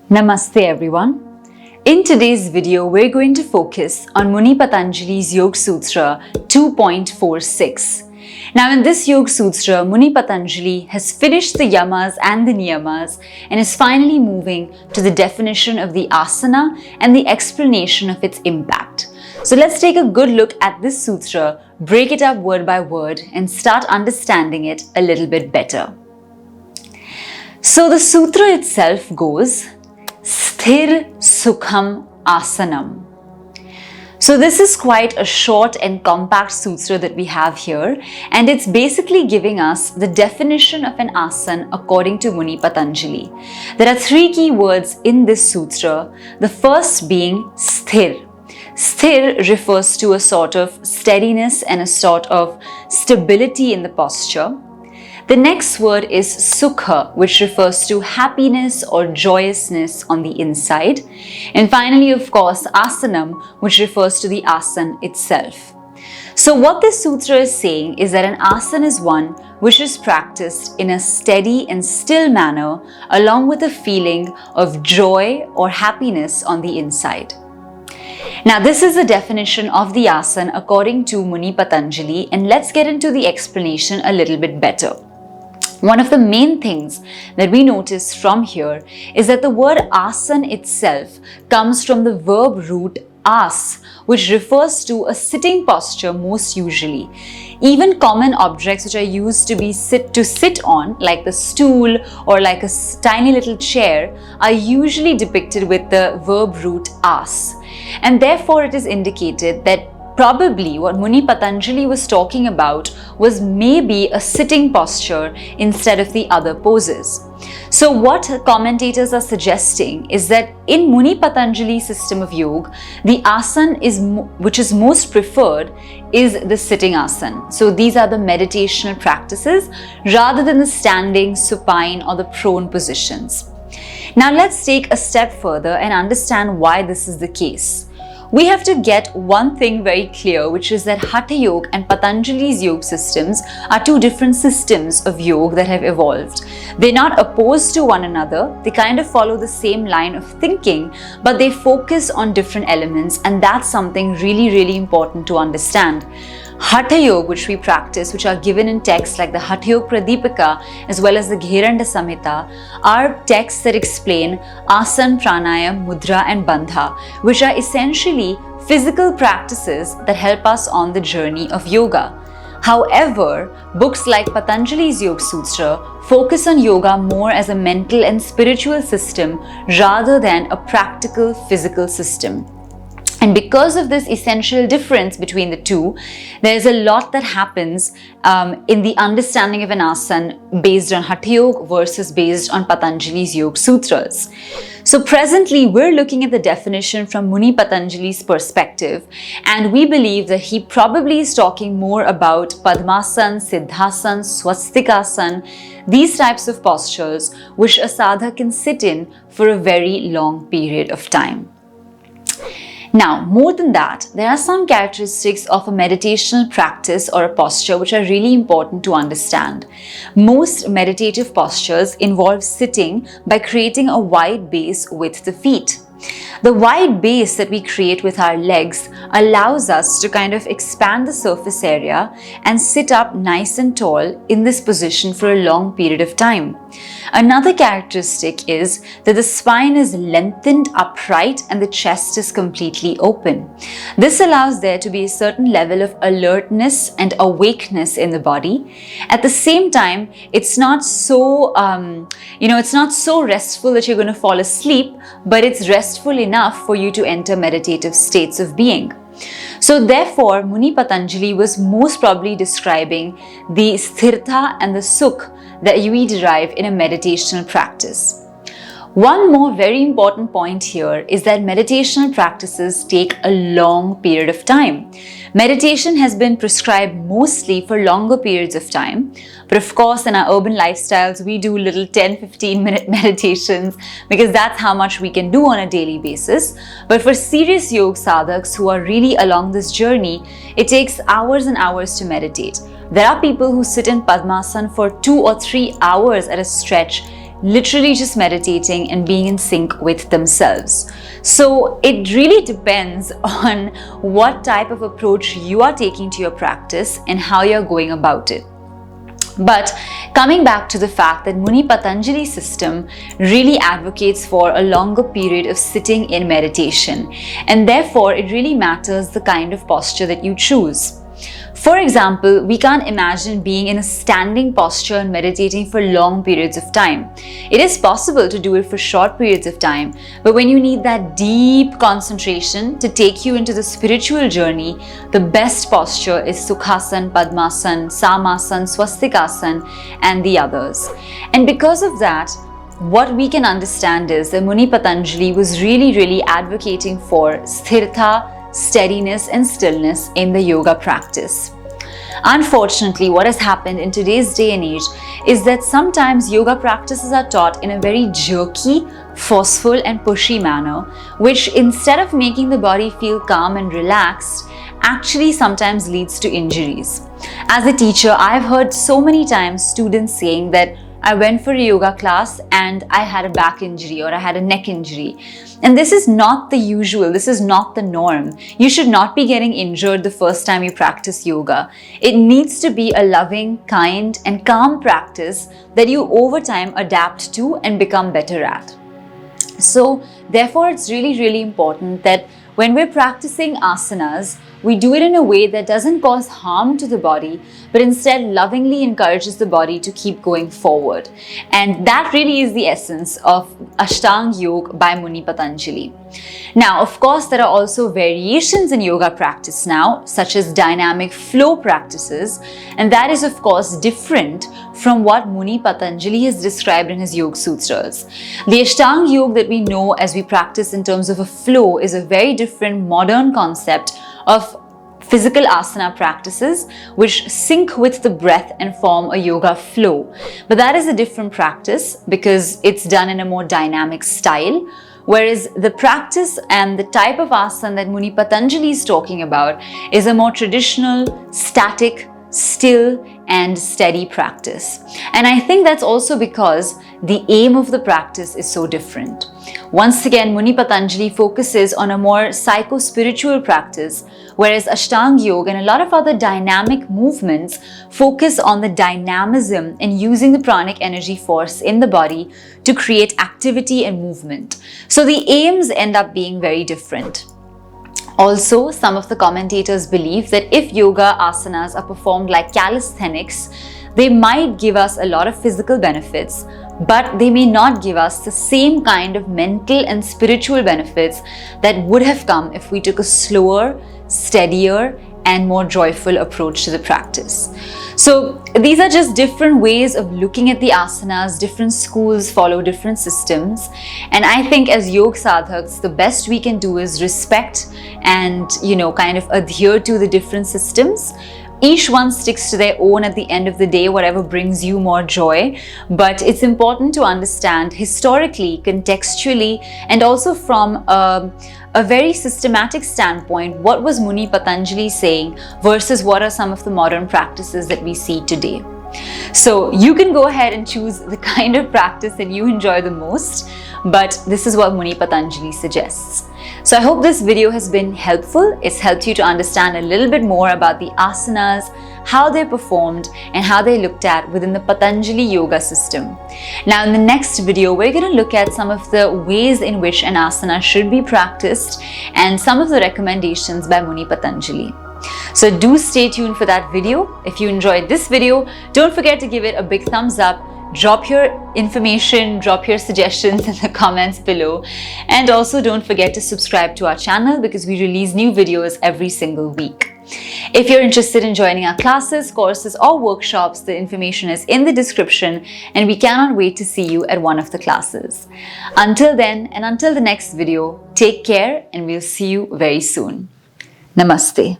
Namaste everyone. In today's video, we're going to focus on Muni Patanjali's Yoga Sutra 2.46. Now in this Yoga Sutra, Muni Patanjali has finished the yamas and the niyamas and is finally moving to the definition of the asana and the explanation of its impact. So let's take a good look at this sutra, break it up word by word and start understanding it a little bit better. So the sutra itself goes, Sthir Sukham Asanam. So this is quite a short and compact sutra that we have here, and it's basically giving us the definition of an asana according to Muni Patanjali. There are three key words in this sutra, the first being sthir. Sthir refers to a sort of steadiness and a sort of stability in the posture. The next word is sukha, which refers to happiness or joyousness on the inside. And finally, of course, asanam, which refers to the asana itself. So what this sutra is saying is that an asana is one which is practiced in a steady and still manner along with a feeling of joy or happiness on the inside. Now this is the definition of the asana according to Muni Patanjali, and let's get into the explanation a little bit better. One of the main things that we notice from here is that the word asana itself comes from the verb root as, which refers to a sitting posture most usually. Even common objects which are used to sit on, like the stool or like a tiny little chair, are usually depicted with the verb root as. And therefore it is indicated that probably what Muni Patanjali was talking about was maybe a sitting posture instead of the other poses. So what commentators are suggesting is that in Muni Patanjali's system of yoga, the asana which is most preferred is the sitting asana. So these are the meditational practices rather than the standing, supine or the prone positions. Now let's take a step further and understand why this is the case. We have to get one thing very clear, which is that Hatha Yoga and Patanjali's yoga systems are two different systems of yoga that have evolved. They're not opposed to one another, they kind of follow the same line of thinking, but they focus on different elements, and that's something really important to understand. Hatha Yoga, which we practice, which are given in texts like the Hatha Yoga Pradipika as well as the Gheranda Samhita, are texts that explain asana, pranayama, mudra and bandha, which are essentially physical practices that help us on the journey of yoga. However, books like Patanjali's Yoga Sutra focus on yoga more as a mental and spiritual system rather than a practical physical system. And because of this essential difference between the two, there's a lot that happens in the understanding of an asana based on Hatha Yoga versus based on Patanjali's Yoga Sutras. So presently, we're looking at the definition from Muni Patanjali's perspective, and we believe that he probably is talking more about Padmasana, Siddhasana, Swastikasana, these types of postures which a sadhak can sit in for a very long period of time. Now, more than that, there are some characteristics of a meditational practice or a posture which are really important to understand. Most meditative postures involve sitting by creating a wide base with the feet. The wide base that we create with our legs allows us to kind of expand the surface area and sit up nice and tall in this position for a long period of time. Another characteristic is that the spine is lengthened upright and the chest is completely open. This allows there to be a certain level of alertness and awakeness in the body. At the same time, it's not so restful that you're going to fall asleep, but it's restful enough for you to enter meditative states of being. So therefore, Muni Patanjali was most probably describing the sthirtha and the sukh that we derive in a meditational practice. One more very important point here is that meditational practices take a long period of time. Meditation has been prescribed mostly for longer periods of time, but of course in our urban lifestyles we do little 10-15 minute meditations because that's how much we can do on a daily basis. But for serious yoga sadhaks who are really along this journey, it takes hours and hours to meditate. There are people who sit in Padmasana for 2 or 3 hours at a stretch literally just meditating and being in sync with themselves. So it really depends on what type of approach you are taking to your practice and how you're going about it. But coming back to the fact that Muni Patanjali's system really advocates for a longer period of sitting in meditation, and therefore it really matters the kind of posture that you choose. For example, we can't imagine being in a standing posture and meditating for long periods of time. It is possible to do it for short periods of time, but when you need that deep concentration to take you into the spiritual journey, the best posture is Sukhasan, Padmasan, Samasan, Swastikasan, and the others. And because of that, what we can understand is that Muni Patanjali was really advocating for sthirtha, steadiness and stillness in the yoga practice. Unfortunately, what has happened in today's day and age is that sometimes yoga practices are taught in a very jerky, forceful and pushy manner, which instead of making the body feel calm and relaxed, actually sometimes leads to injuries. As a teacher, I've heard so many times students saying that I went for a yoga class and I had a back injury or I had a neck injury. And this is not the usual, this is not the norm. You should not be getting injured the first time you practice yoga. It needs to be a loving, kind, and calm practice that you over time adapt to and become better at. So, therefore, it's really important that when we're practicing asanas, we do it in a way that doesn't cause harm to the body, but instead lovingly encourages the body to keep going forward. And that really is the essence of Ashtanga Yoga by Muni Patanjali. Now, of course, there are also variations in yoga practice now, such as dynamic flow practices, and that is, of course, different from what Muni Patanjali has described in his Yoga Sutras. The Ashtanga Yoga that we know as we practice in terms of a flow is a very different modern concept of physical asana practices which sync with the breath and form a yoga flow. But that is a different practice because it's done in a more dynamic style. Whereas the practice and the type of asana that Muni Patanjali is talking about is a more traditional, static, still and steady practice. And I think that's also because the aim of the practice is so different. Once again, Muni Patanjali focuses on a more psycho-spiritual practice, whereas Ashtanga Yoga and a lot of other dynamic movements focus on the dynamism and using the pranic energy force in the body to create activity and movement. So the aims end up being very different. Also, some of the commentators believe that if yoga asanas are performed like calisthenics, they might give us a lot of physical benefits, but they may not give us the same kind of mental and spiritual benefits that would have come if we took a slower, steadier, and more joyful approach to the practice. So these are just different ways of looking at the asanas. Different schools follow different systems, and I think as yoga sadhaks, the best we can do is respect and kind of adhere to the different systems. Each one sticks to their own at the end of the day, whatever brings you more joy. But it's important to understand historically, contextually, and also from a very systematic standpoint, what was Muni Patanjali saying versus what are some of the modern practices that we see today. So you can go ahead and choose the kind of practice that you enjoy the most, but this is what Muni Patanjali suggests. So I hope this video has been helpful. It's helped you to understand a little bit more about the asanas, how they're performed, and how they're looked at within the Patanjali yoga system. Now in the next video, we're going to look at some of the ways in which an asana should be practiced and some of the recommendations by Muni Patanjali. So do stay tuned for that video. If you enjoyed this video, don't forget to give it a big thumbs up. Drop your information, drop your suggestions in the comments below. And also don't forget to subscribe to our channel because we release new videos every single week. If you're interested in joining our classes, courses or workshops, the information is in the description and we cannot wait to see you at one of the classes. Until then and until the next video, take care and we'll see you very soon. Namaste.